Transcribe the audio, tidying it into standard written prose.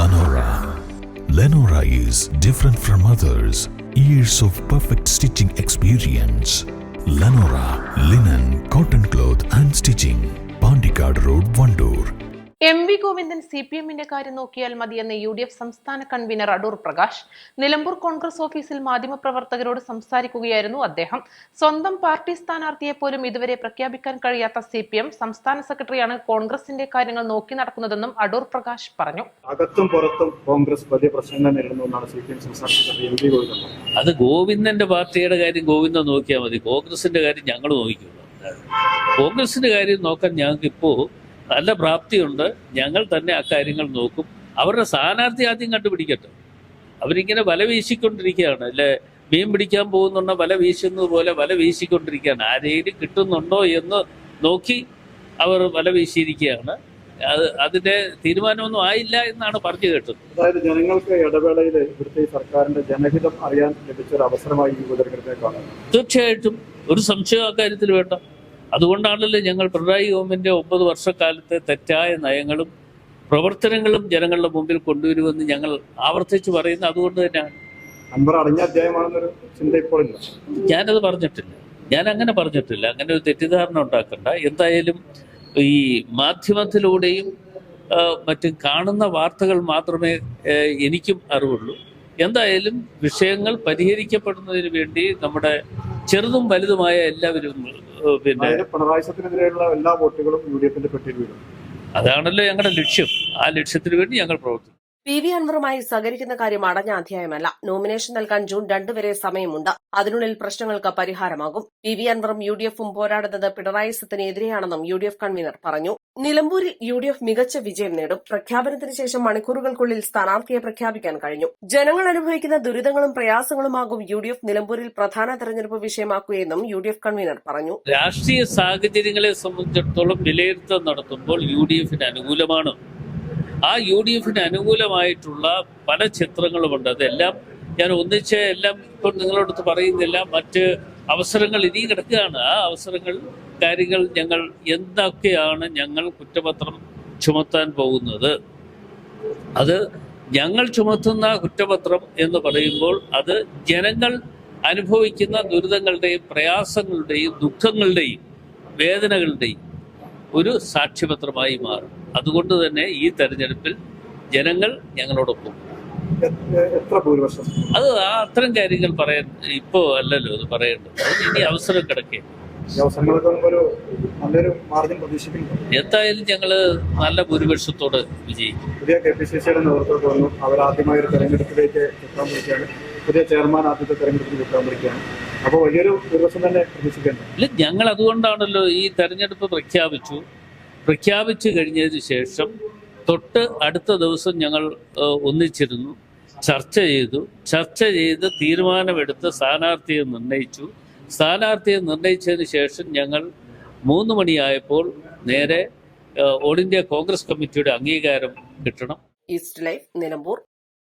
Lenora. Lenora is different from others. Years of perfect stitching experience. Lenora linen, cotton cloth and stitching. Pandikad Road, Vandoor. MV Govindan CPMന്റെ കാര്യം നോക്കിയാൽ മതിയെന്ന് UDF സംസ്ഥാന convener Adoor Prakash. Nilambur Congress ഓഫീസിൽ മാധ്യമപ്രവർത്തകരോട് സംസാരിക്കുകയായിരുന്നു അദ്ദേഹം. സ്വന്തം പാർട്ടി സ്ഥാനാർത്ഥിയെ പോലും ഇതുവരെ പ്രഖ്യാപിക്കാൻ കഴിയാത്ത CPM സംസ്ഥാന സെക്രട്ടറിയാണ് കോൺഗ്രസിന്റെ കാര്യങ്ങൾ നോക്കി നടക്കുന്നതെന്നും അടൂർ പ്രകാശ് പറഞ്ഞു. അകത്തും പുറത്തും കോൺഗ്രസ് വലിയ പ്രശ്നങ്ങൾ നേരിടുന്നതാണ് CPM സംസ്ഥാന സെക്രട്ടറി MV ഗോവിന്ദൻ. അത് ഗോവിന്ദന്റെ പാർട്ടിയുടെ കാര്യം ഗോവിന്ദൻ നോക്കിയാൽ മതി. കോൺഗ്രസിന്റെ കാര്യം ഞങ്ങൾ നോക്കിയുള്ളൂ. കോൺഗ്രസിന്റെ കാര്യം നോക്കാൻ ഞങ്ങൾക്ക് ഇപ്പോ നല്ല പ്രാപ്തിയുണ്ട്. ഞങ്ങൾ തന്നെ അക്കാര്യങ്ങൾ നോക്കും. അവരുടെ സ്ഥാനാർത്ഥി ആദ്യം കണ്ടുപിടിക്കട്ടെ. അവരിങ്ങനെ വല വീശിക്കൊണ്ടിരിക്കുകയാണ്. അല്ലെ, മീൻ പിടിക്കാൻ പോകുന്നുണ്ടോ വല വീശുന്നത് പോലെ വല വീശിക്കൊണ്ടിരിക്കുകയാണ്. ആരെയും കിട്ടുന്നുണ്ടോ എന്ന് നോക്കി അവർ വല വീശിയിരിക്കുകയാണ്. അതിന്റെ തീരുമാനമൊന്നും ആയില്ല എന്നാണ് പറഞ്ഞു കേട്ടത്. അതായത് ജനങ്ങൾക്ക് ഇടവേളയിൽ ഇവിടുത്തെ സർക്കാരിന്റെ ജനഹിതം അറിയാൻ ലഭിച്ച ഒരു അവസരമായി ഈ ഉപതെരഞ്ഞെടുപ്പിനെ കാണുന്നു. തീർച്ചയായിട്ടും ഒരു സംശയം അക്കാര്യത്തിൽ വേണ്ട. അതുകൊണ്ടാണല്ലോ ഞങ്ങൾ പിണറായി ഗവൺമെന്റ് 9 വർഷക്കാലത്തെ തെറ്റായ നയങ്ങളും പ്രവർത്തനങ്ങളും ജനങ്ങളുടെ മുമ്പിൽ കൊണ്ടുവരുമെന്ന് ഞങ്ങൾ ആവർത്തിച്ച് പറയുന്നത്. അതുകൊണ്ട് തന്നെയാണ്. അൻവർ അടഞ്ഞ അധ്യായമാണെന്നൊരു ചിന്ത ഇപ്പോഴില്ല. ഞാനത് പറഞ്ഞിട്ടില്ല. ഞാൻ അങ്ങനെ പറഞ്ഞിട്ടില്ല. അങ്ങനെ ഒരു തെറ്റിദ്ധാരണ ഉണ്ടാക്കണ്ട. എന്തായാലും ഈ മാധ്യമത്തിലൂടെയും മറ്റും കാണുന്ന വാർത്തകൾ മാത്രമേ എനിക്കും അറിവുള്ളൂ. എന്തായാലും വിഷയങ്ങൾ പരിഹരിക്കപ്പെടുന്നതിന് വേണ്ടി നമ്മുടെ ചെറുതും വലുതുമായ എല്ലാവരും പിണറായി സത്തിനെതിരെയുള്ള എല്ലാ വോട്ടുകളും UDFന്റെ പെട്ടിയിൽ വീഴും. അതാണല്ലോ ഞങ്ങളുടെ ലക്ഷ്യം. ആ ലക്ഷ്യത്തിന് വേണ്ടി ഞങ്ങൾ പ്രവർത്തിക്കും. PV അൻവറുമായി സഹകരിക്കുന്ന കാര്യം അടഞ്ഞ അധ്യായമല്ല. നോമിനേഷൻ നൽകാൻ ജൂൺ 2 വരെ സമയമുണ്ട്. അതിനുള്ളിൽ പ്രശ്നങ്ങൾക്ക് പരിഹാരമാകും. PV അൻവറും UDFും പോരാടുന്നത് പിണറായി സത്തിനെതിരെയാണെന്നും UDF കൺവീനർ പറഞ്ഞു. നിലമ്പൂരിൽ UDF മികച്ച വിജയം നേടും. പ്രഖ്യാപനത്തിന് ശേഷം മണിക്കൂറുകൾക്കുള്ളിൽ സ്ഥാനാർത്ഥിയെ പ്രഖ്യാപിക്കാൻ കഴിഞ്ഞു. ജനങ്ങൾ അനുഭവിക്കുന്ന ദുരിതങ്ങളും പ്രയാസങ്ങളുമാകും UDF നിലമ്പൂരിൽ പ്രധാന തെരഞ്ഞെടുപ്പ് വിഷയമാക്കുകയെന്നും UDF കൺവീനർ പറഞ്ഞു. രാഷ്ട്രീയ സാഹചര്യങ്ങളെ സംബന്ധിച്ചിടത്തോളം വിലയിരുത്തൽ നടത്തുമ്പോൾ UDFന് അനുകൂലമാണ്. ആ UDFന് അനുകൂലമായിട്ടുള്ള പല ചിത്രങ്ങളുമുണ്ട്. അതെല്ലാം ഞാൻ ഒന്നിച്ച് എല്ലാം ഇപ്പോൾ നിങ്ങളോടത്ത് പറയുന്നില്ല. മറ്റ് അവസരങ്ങൾ ഇനിയും കിടക്കുകയാണ്. ആ അവസരങ്ങൾ കാര്യങ്ങൾ ഞങ്ങൾ എന്തൊക്കെയാണ് ഞങ്ങൾ കുറ്റപത്രം ചുമത്താൻ പോകുന്നത്. അത് ഞങ്ങൾ ചുമത്തുന്ന കുറ്റപത്രം എന്ന് പറയുമ്പോൾ അത് ജനങ്ങൾ അനുഭവിക്കുന്ന ദുരിതങ്ങളുടെയും പ്രയാസങ്ങളുടെയും ദുഃഖങ്ങളുടെയും വേദനകളുടെയും ഒരു സാക്ഷ്യപത്രമായി മാറും. അതുകൊണ്ട് തന്നെ ഈ തെരഞ്ഞെടുപ്പിൽ ജനങ്ങൾ ഞങ്ങളോടൊപ്പം. അത് അത്തരം കാര്യങ്ങൾ പറയാൻ ഇപ്പോ അല്ലല്ലോ അത് പറയേണ്ടത്. ഇനി അവസരം കിടക്കേ. എന്തായാലും ഞങ്ങള് നല്ല ഭൂരിപക്ഷത്തോട് വിജയിക്കും. പുതിയ KPCCയുടെ നേതൃത്വത്തിൽ വന്നു. അവർ ആദ്യമായ ഒരു തെരഞ്ഞെടുപ്പിലേക്ക് എത്താൻ വിളിക്കുകയാണ്. പുതിയ ചെയർമാൻ ആദ്യത്തെ തെരഞ്ഞെടുപ്പിൽ എത്താൻ വിളിക്കുകയാണ്. അപ്പോൾ വലിയൊരു ഭൂരിപക്ഷം തന്നെ പ്രതീക്ഷിക്കേണ്ട. ഇല്ല, ഞങ്ങൾ അതുകൊണ്ടാണല്ലോ ഈ തെരഞ്ഞെടുപ്പ് പ്രഖ്യാപിച്ചു കഴിഞ്ഞതിന് ശേഷം തൊട്ട് അടുത്ത ദിവസം ഞങ്ങൾ ഒന്നിച്ചിരുന്നു, ചർച്ച ചെയ്ത് തീരുമാനമെടുത്ത് സ്ഥാനാർത്ഥിയെ നിർണയിച്ചു. സ്ഥാനാർത്ഥിയെ നിർണയിച്ചതിന് ശേഷം ഞങ്ങൾ 3 മണിയായപ്പോൾ നേരെ ഓൾ ഇന്ത്യ കോൺഗ്രസ് കമ്മിറ്റിയുടെ അംഗീകാരം കിട്ടണം. East life, Nilambur.